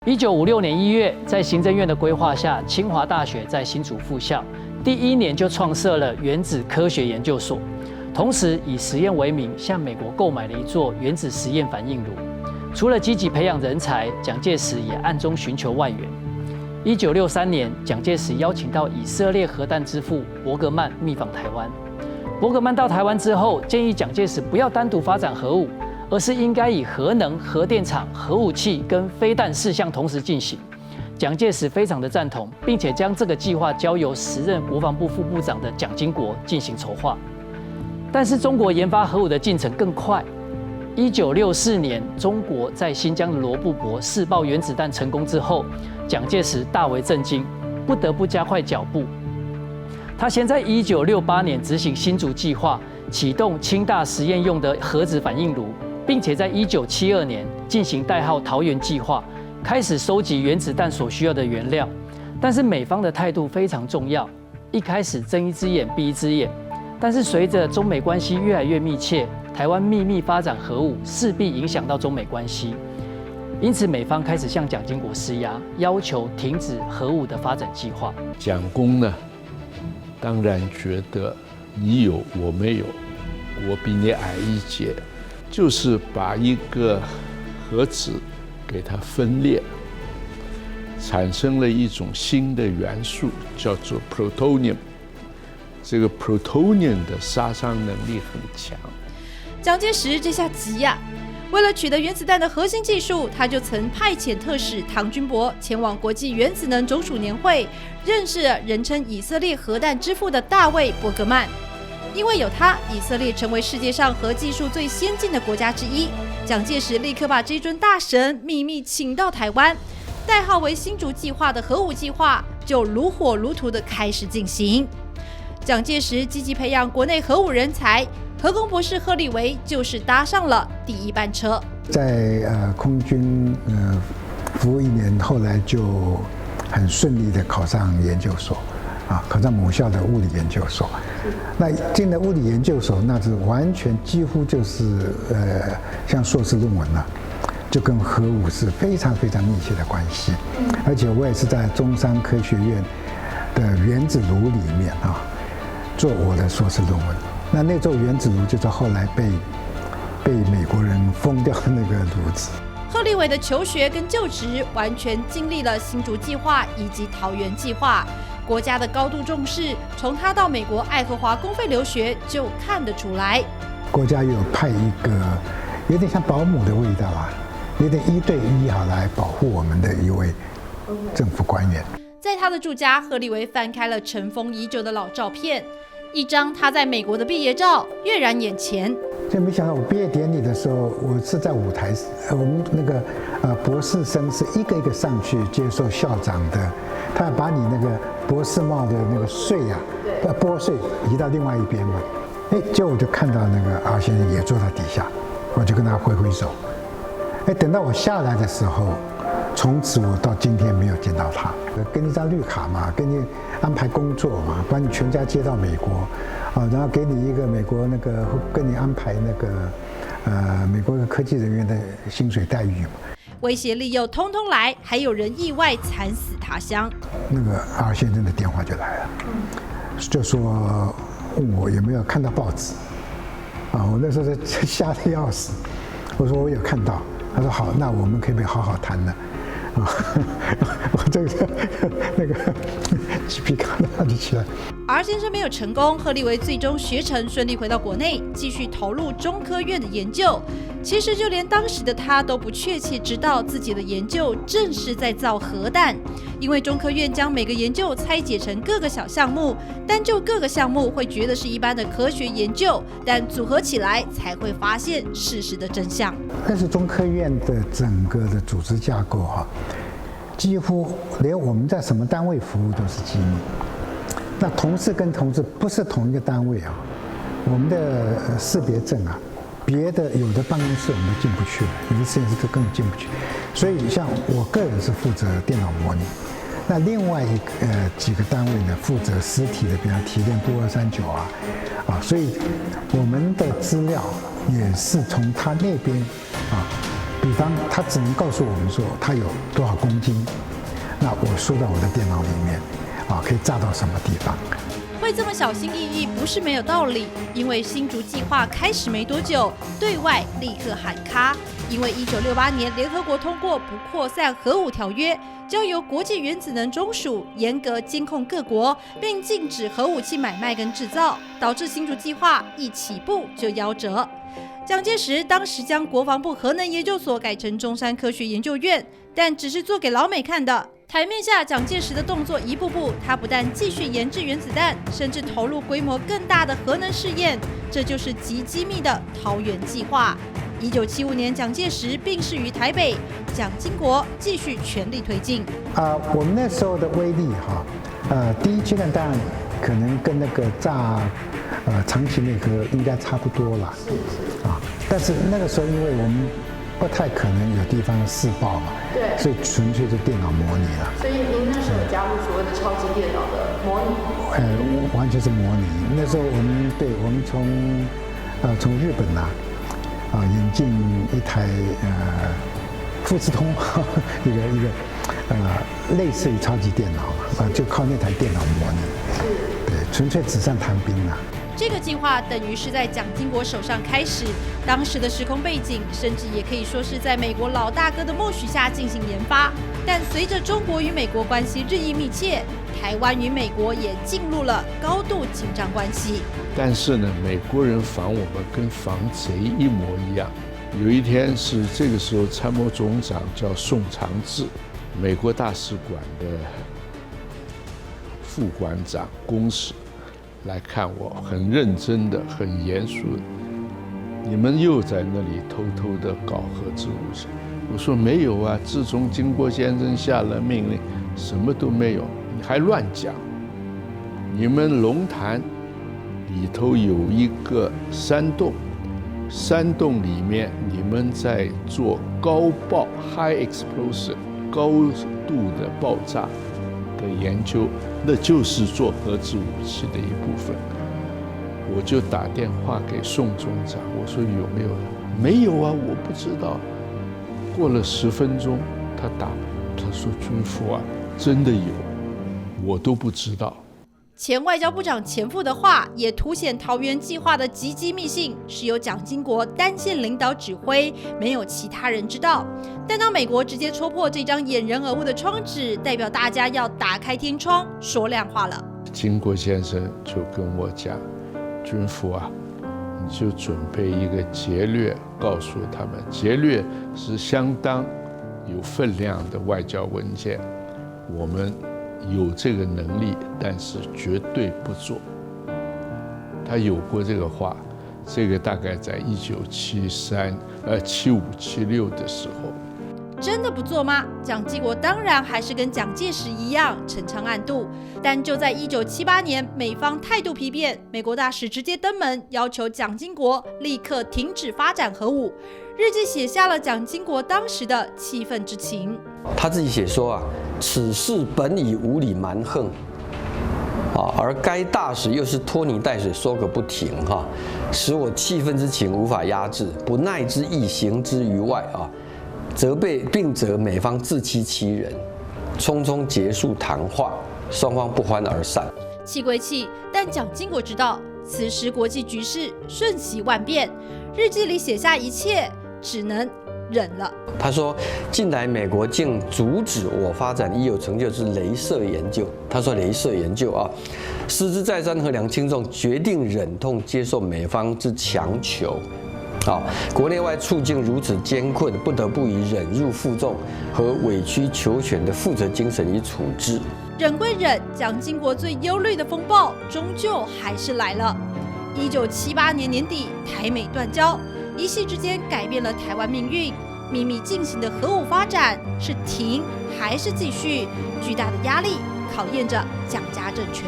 1956年1月，在行政院的规划下，清华大学在新竹附校，第1年就创设了原子科学研究所，同时以实验为名，向美国购买了一座原子实验反应炉。除了积极培养人才，蒋介石也暗中寻求外援。1963年，蒋介石邀请到以色列核弹之父伯格曼密访台湾。伯格曼到台湾之后，建议蒋介石不要单独发展核武，而是应该以核能、核电厂、核武器跟飞弹4项同时进行。蒋介石非常的赞同，并且将这个计划交由时任国防部副部长的蒋经国进行筹划。但是中国研发核武的进程更快。1964年，中国在新疆的罗布泊试爆原子弹成功之后，蒋介石大为震惊，不得不加快脚步。他先在1968年执行新竹计划，启动清大实验用的核子反应炉，并且在1972年进行代号桃园计划，开始收集原子弹所需要的原料。但是美方的态度非常重要，一开始睁一只眼闭一只眼，但是随着中美关系越来越密切，台湾秘密发展核武势必影响到中美关系，因此美方开始向蒋经国施压，要求停止核武的发展计划。蒋公呢，当然觉得你有我没有，我比你矮一截，就是把一个核子给它分裂，产生了一种新的元素，叫做 plutonium。这个 plutonium 的杀伤能力很强。蒋介石这下急呀！为了取得原子弹的核心技术，他就曾派遣特使唐君博前往国际原子能总署年会，认识了人称以色列核弹之父的大卫·伯格曼。因为有他，以色列成为世界上核技术最先进的国家之一。蒋介石立刻把这尊大神秘密请到台湾，代号为新竹计划的核武计划就如火如荼地开始进行。蒋介石积极培养国内核武人才，核工博士贺立维就是搭上了第一班车。在空军服务1年，后来就很顺利的考上研究所，考上母校的物理研究所。那进了物理研究所，那是完全几乎就是像硕士论文了，就跟核武是非常非常密切的关系。而且我也是在中山科学院的原子炉里面做我的硕士论文。那座原子炉就是后来被美国人封掉的那个炉子。贺立维的求学跟就职完全经历了新竹计划以及桃园计划，国家的高度重视，从他到美国爱荷华公费留学就看得出来。国家有派一个有点像保姆的味道有点1对1来保护我们的一位政府官员。在他的住家，贺立维翻开了尘封已久的老照片，一张他在美国的毕业照跃然眼前。就没想到我毕业典礼的时候，我是在舞台，我们那个博士生是一个一个上去接受校长的，他要把你那个博士帽的那个穗拨穗移到另外一边嘛。结果我就看到那个R先生也坐在底下，我就跟他挥挥手。等到我下来的时候，从此我到今天没有见到他。给你一张绿卡嘛，给你安排工作嘛，把你全家接到美国，然后给你一个美国那个跟你安排那个美国的科技人员的薪水待遇嘛。威胁利诱通通来，还有人意外惨死他乡。那个R先生的电话就来了，就说问我有没有看到报纸我那时候吓得要死，我说我有看到。他说好，那我们可以不可以好好谈呢？我这个那个鸡皮疙瘩就起来。R先生没有成功，贺立维最终学成顺利回到国内，继续投入中科院的研究。其实就连当时的他都不确切知道自己的研究正是在造核弹，因为中科院将每个研究拆解成各个小项目，单就各个项目会觉得是一般的科学研究，但组合起来才会发现事实的真相。但是中科院的整个的组织架构几乎连我们在什么单位服务都是机密。那同事跟同事不是同一个单位我们的识别证别的有的办公室我们都进不去了，有的实验室都根本进不去。所以像我个人是负责电脑模拟，那另外几个单位呢负责实体的，比方提炼钴239所以我们的资料也是从他那边比方他只能告诉我们说他有多少公斤，那我输到我的电脑里面，可以炸到什么地方。会这么小心翼翼不是没有道理，因为新竹计划开始没多久，对外立刻喊卡。因为1968年联合国通过不扩散核武条约，交由国际原子能总署严格监控各国，并禁止核武器买卖跟制造，导致新竹计划一起步就夭折。蒋介石当时将国防部核能研究所改成中山科学研究院，但只是做给老美看的。台面下，蒋介石的动作一步步，他不但继续研制原子弹，甚至投入规模更大的核能试验，这就是极机密的桃园计划。1975年，蒋介石病逝于台北，蒋经国继续全力推进。我们那时候的威力第一阶段当然可能跟那个炸长崎内核应该差不多了，但是那个时候因为我们不太可能有地方试爆嘛，对，所以纯粹是电脑模拟了。所以您那时候加入所谓的超级电脑的模拟？完全是模拟。那时候我们从日本引进一台富士通一个类似于超级电脑就靠那台电脑模拟，对，纯粹纸上谈兵啊。这个计划等于是在蒋经国手上开始，当时的时空背景甚至也可以说是在美国老大哥的默许下进行研发。但随着中国与美国关系日益密切，台湾与美国也进入了高度紧张关系。但是呢，美国人防我们跟防贼一模一样。有一天是这个时候参谋总长叫宋长治，美国大使馆的副馆长公使来看我，很认真的、很严肃的，你们又在那里偷偷的搞核子武器。我说没有啊，自从经国先生下了命令，什么都没有，你还乱讲。你们龙潭里头有一个山洞，山洞里面你们在做高爆 （high explosive） 高度的爆炸的研究，那就是做核子武器的一部分。我就打电话给宋总长，我说有没有？没有啊，我不知道。过了10分钟，他说军副啊，真的有，我都不知道。前外交部长钱复的话也凸显桃园计划的极机密性是由蒋经国单线领导指挥，没有其他人知道。但当美国直接戳破这张掩人耳目的窗纸，代表大家要打开天窗说亮话了。经国先生就跟我讲，军副啊，你就准备一个节略，告诉他们，节略是相当有分量的外交文件，我们有这个能力，但是绝对不做。他有过这个话，这个大概在1975、76的时候。真的不做吗？蒋经国当然还是跟蒋介石一样陈仓暗渡，但就在1978年，美方态度疲变，美国大使直接登门要求蒋经国立刻停止发展核武。日记写下了蒋经国当时的气愤之情。他自己写说此事本已无理蛮横，而该大使又是拖泥带水说个不停使我气愤之情无法压制，不耐之意行之于外责备并责美方自欺欺人，匆匆结束谈话，双方不欢而散。气归气，但蒋经国知道此时国际局势瞬息万变，日记里写下一切只能忍了。他说，近来美国竟阻止我发展已有成就之雷射研究。他说雷射研究思之再三，衡量轻重，决定忍痛接受美方之强求。国内外处境如此艰困，不得不以忍辱负重和委曲求全的负责精神以处之。忍归忍，蒋经国最忧虑的风暴终究还是来了。1978年年底，台美断交，一夕之间改变了台湾命运。秘密进行的核武发展是停还是继续？巨大的压力考验着蒋家政权。